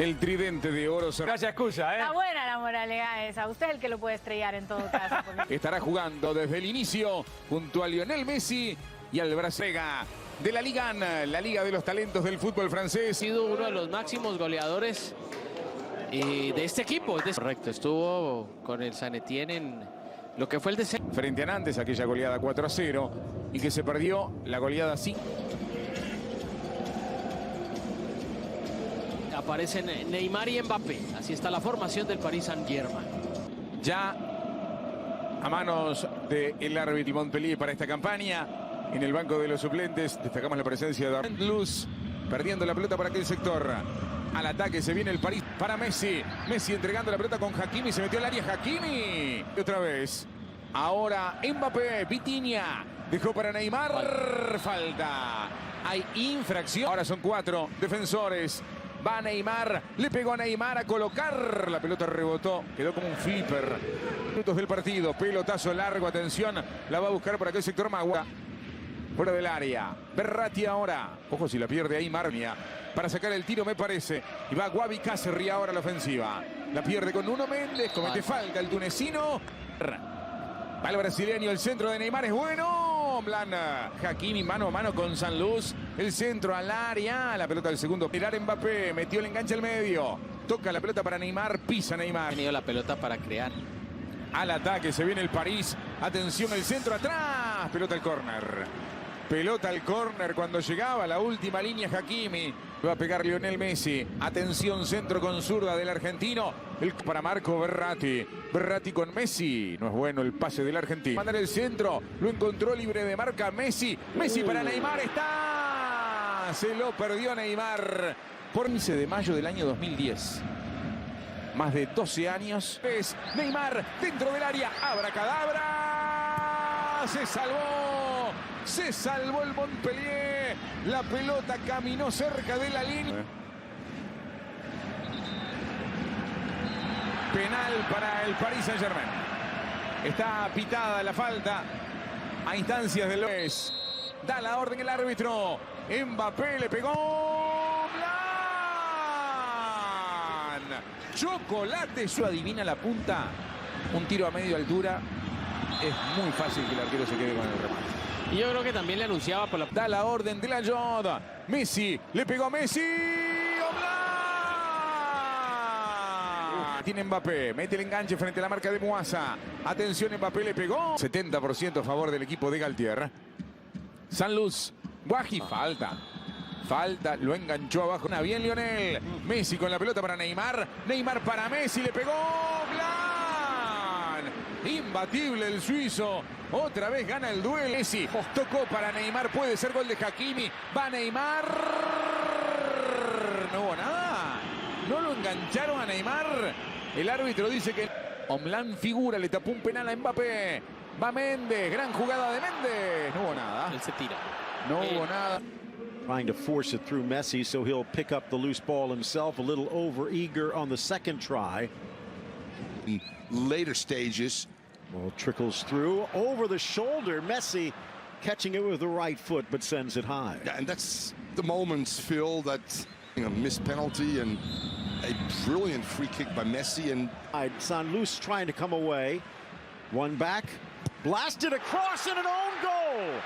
El tridente de oro. Vaya excusa, ¿eh? Está buena la moraleja esa. Usted es el que lo puede estrellar en todo caso. Porque... Estará jugando desde el inicio junto a Lionel Messi y al Brasil de la Liga 1, la Liga de los Talentos del fútbol francés. Ha sido uno de los máximos goleadores de este equipo. Correcto, estuvo con el San Etienne en lo que fue el descenso. Frente a Nantes, aquella goleada 4-0 y que se perdió la goleada 5. Aparecen Neymar y Mbappé. Así está la formación del Paris Saint-Germain. Ya a manos del árbitro MoptpeIIier para esta campaña. En el banco de los suplentes destacamos la presencia de Luz, perdiendo la pelota para aquel sector. Al ataque se viene el París para Messi. Messi entregando la pelota con Hakimi. Se metió al área Hakimi. Y otra vez. Ahora Mbappé. Vitinha. Dejó para Neymar. Falta. Hay infracción. Ahora son 4 defensores. Va Neymar. Le pegó a Neymar a colocar. La pelota rebotó. Quedó como un flipper. Minutos del partido. Pelotazo largo. Atención. La va a buscar por aquel sector Magua. Fuera del área. Berratti ahora. Ojo si la pierde ahí Marnia. Para sacar el tiro me parece. Y va Guavi Cáceres ahora a la ofensiva. La pierde con Nuno Méndez. Comete falta el tunecino. Va el brasileño. El centro de Neymar es bueno. Blana. Hakimi mano a mano con Sanluz. El centro al área. La pelota del segundo. Mirar Mbappé. Metió el enganche al medio. Toca la pelota para Neymar. Pisa Neymar. Ha tenido la pelota para crear. Al ataque se viene el París. Atención el centro atrás. Pelota al córner. Pelota al córner cuando llegaba la última línea Hakimi. Va a pegar Lionel Messi. Atención, centro con zurda del argentino. Para Marco Berratti. Berratti con Messi. No es bueno el pase del argentino. Mandar el centro. Lo encontró libre de marca Messi. Messi para Neymar. Está. Se lo perdió Neymar. Por 15 de mayo del año 2010. Más de 12 años. Es Neymar dentro del área. Abracadabra. Se salvó. Se salvó el MoptpeIIier. La pelota caminó cerca de la línea. Penal para el Paris Saint-Germain. Está pitada la falta a instancias del López. Da la orden el árbitro. Mbappé le pegó. Blan. Chocolate. Su adivina la punta. Un tiro a media altura. Es muy fácil que el arquero se quede con el remate. Y yo creo que también le anunciaba por la... Da la orden de la Yoda. Messi. Le pegó a Messi. ¡Oblá! Tiene Mbappé. Mete el enganche frente a la marca de Muasa. Atención, Mbappé le pegó. 70% a favor del equipo de Galtier. Sanluz. Guaji. Falta. Falta. Lo enganchó abajo. Bien Lionel. Messi con la pelota para Neymar. Neymar para Messi. Le pegó. ¡Oblá! Imbatible el suizo. Otra vez gana el duelo. Messi tocó para Neymar. Puede ser gol de Hakimi. Va Neymar. No hubo nada. No lo engancharon a Neymar. El árbitro dice que Omlan figura. Le tapó un penal a Mbappé. Va Méndez. Gran jugada de Méndez. No hubo nada. Él se tira. No hubo nada. Trying to force it through Messi, so he'll pick up the loose ball himself. A little over-eager on the second try. In later stages. Ball trickles through over the shoulder. Messi catching it with the right foot, but sends it high. Yeah, and that's the moments, Phil, that a missed penalty and a brilliant free kick by Messi. And Sanluz trying to come away. One back, blasted across and an own goal.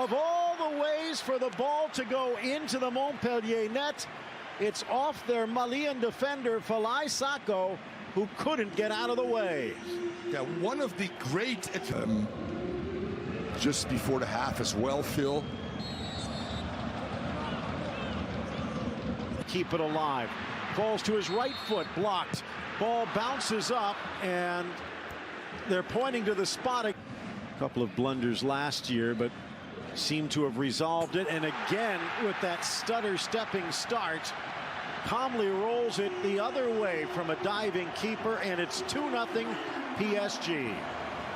Of all the ways for the ball to go into the MoptpeIIier net, it's off their Malian defender, Falai Sako, who couldn't get out of the way. Yeah, one of the great just before the half as well, Phil. Keep it alive. Falls to his right foot, blocked. Ball bounces up, and they're pointing to the spot. A couple of blunders last year, but seem to have resolved it. And again, with that stutter-stepping start, calmly rolls it the other way from a diving keeper, and it's 2-0 PSG.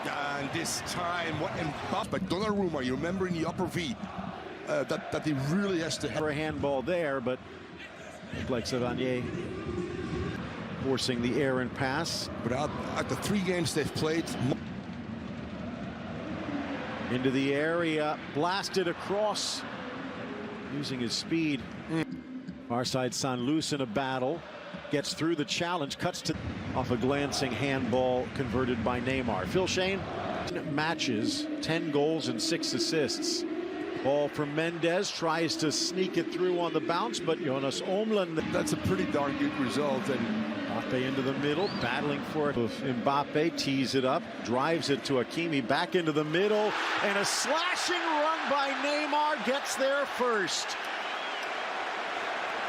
And this time, what Mbappé, but Donnarumma, you remember in the upper V, that he really has to have a handball there, but like Savanier forcing the errant pass. But at the 3 games they've played, into the area, blasted across, using his speed. Far side Sanluz in a battle. Gets through the challenge, cuts to off a glancing handball converted by Neymar. Phil Shane matches, 10 goals and 6 assists. Ball from Mendes, tries to sneak it through on the bounce, but Jonas Omlund. That's a pretty darn good result. And Mbappe into the middle, battling for it. Mbappe tees it up, drives it to Hakimi, back into the middle, and a slashing run by Neymar gets there first.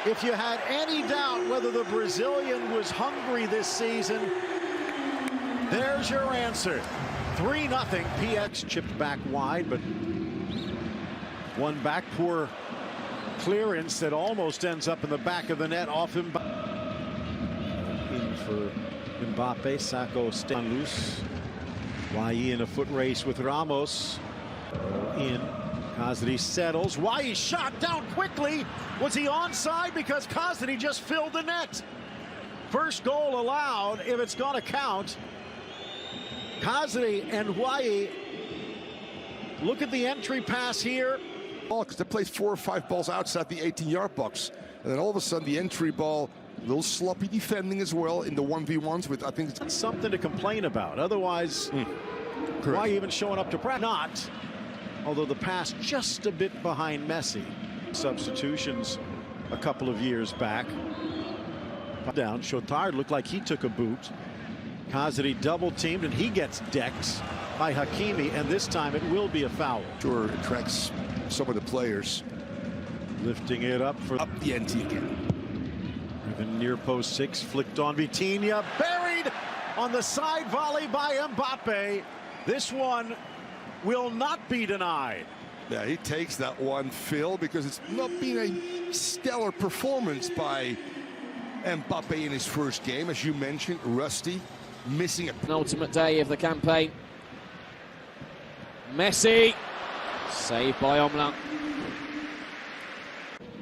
If you had any doubt whether the Brazilian was hungry this season, there's your answer. 3-0. PX chipped back wide, but one back, poor clearance that almost ends up in the back of the net off Mbappe. In for Mbappe, Sacco Sanluz. Wai in a foot race with Ramos. In. Kazri settles. Wai shot down quickly. Was he onside? Because Kazri just filled the net. First goal allowed, if it's going to count. Kazri and Wai. Look at the entry pass here. because they played 4 or 5 balls outside the 18-yard box, and then all of a sudden the entry ball, a little sloppy defending as well in the 1v1s. With I think it's something to complain about. Otherwise, why even showing up to practice? Not. Although the pass just a bit behind Messi. Substitutions a couple of years back. Down, Chotard looked like he took a boot. Kazri double teamed and he gets decked by Hakimi, and this time it will be a foul. Sure attracts some of the players. Lifting it up for up the NT again. Even near post 6, flicked on Vitinha, buried on the side volley by Mbappe. This one will not be denied. Yeah, he takes that one, Phil, because it's not been a stellar performance by Mbappe in his first game, as you mentioned. Rusty, missing an ultimate day of the campaign. Messi, saved by Omlund.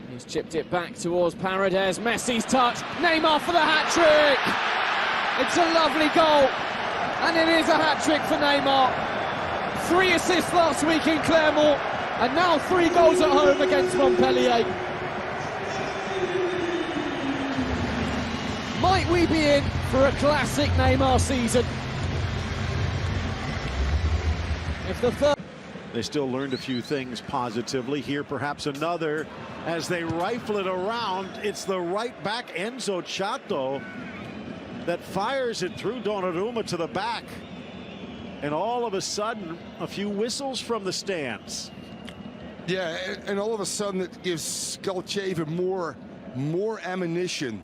He's chipped it back towards Paredes. Messi's touch. Neymar for the hat-trick. It's a lovely goal, and it is a hat-trick for Neymar. 3 assists last week in Clermont, and now 3 goals at home against Montpellier. Might we be in for a classic Neymar season? If the third... They still learned a few things positively. Here perhaps another as they rifle it around. It's the right back Enzo Chato that fires it through Donnarumma to the back. And all of a sudden, a few whistles from the stands. Yeah, and all of a sudden it gives Skalcheva more ammunition.